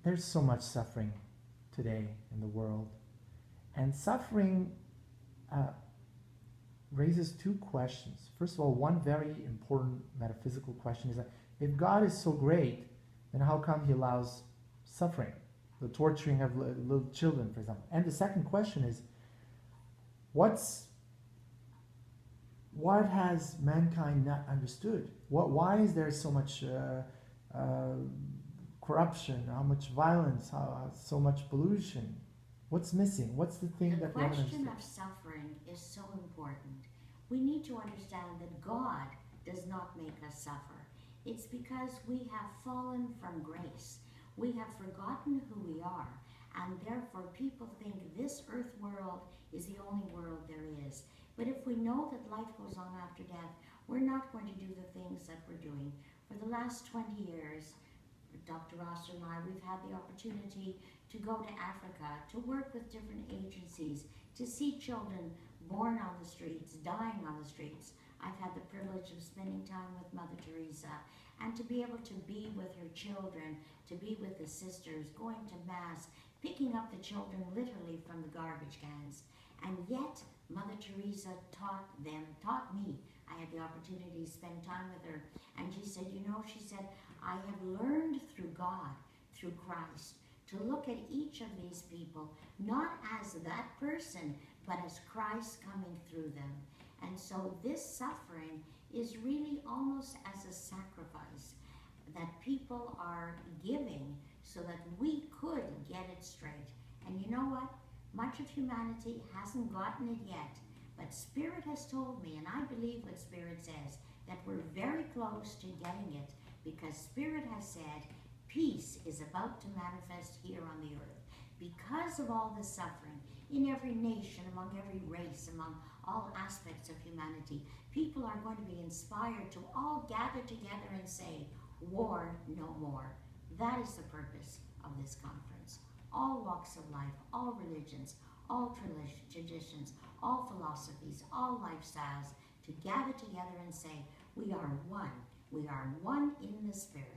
There's so much suffering today in the world. And suffering uh, raises two questions. First of all, one very important metaphysical question is that if God is so great, then how come he allows suffering, the torturing of little children, for example? And the second question is, what's what has mankind not understood? Why is there so much corruption, how much violence, so much pollution? What's missing? What's the thing The that we haven't question understood? of suffering is so important. We need to understand that God does not make us suffer. It's because we have fallen from grace. We have forgotten who we are, and therefore people think this earth world is the only world there is. But if we know that life goes on after death, we're not going to do the things that we're doing. For the last 20 years, Dr. Rosser and I, we've had the opportunity to go to Africa, to work with different agencies, to see children born on the streets, dying on the streets. I've had the privilege of spending time with Mother Teresa and to be able to be with her children, to be with the sisters, going to Mass, picking up the children literally from the garbage cans. And yet, Mother Teresa taught them, taught me. I had the opportunity to spend time with her. And she said, you know, she said, I have learned through God, through Christ, to look at each of these people, not as that person, but as Christ coming through them. And so this suffering is really almost as a sacrifice that people are giving so that we could get it straight. And you know what? Much of humanity hasn't gotten it yet, but Spirit has told me, and I believe what Spirit says, that we're very close to getting it, because Spirit has said peace is about to manifest here on the earth. Because of all the suffering in every nation, among every race, among all aspects of humanity, people are going to be inspired to all gather together and say, war no more. That is the purpose of this conference. All walks of life, all religions, all traditions, all philosophies, all lifestyles, to gather together and say, we are one. We are one in the Spirit.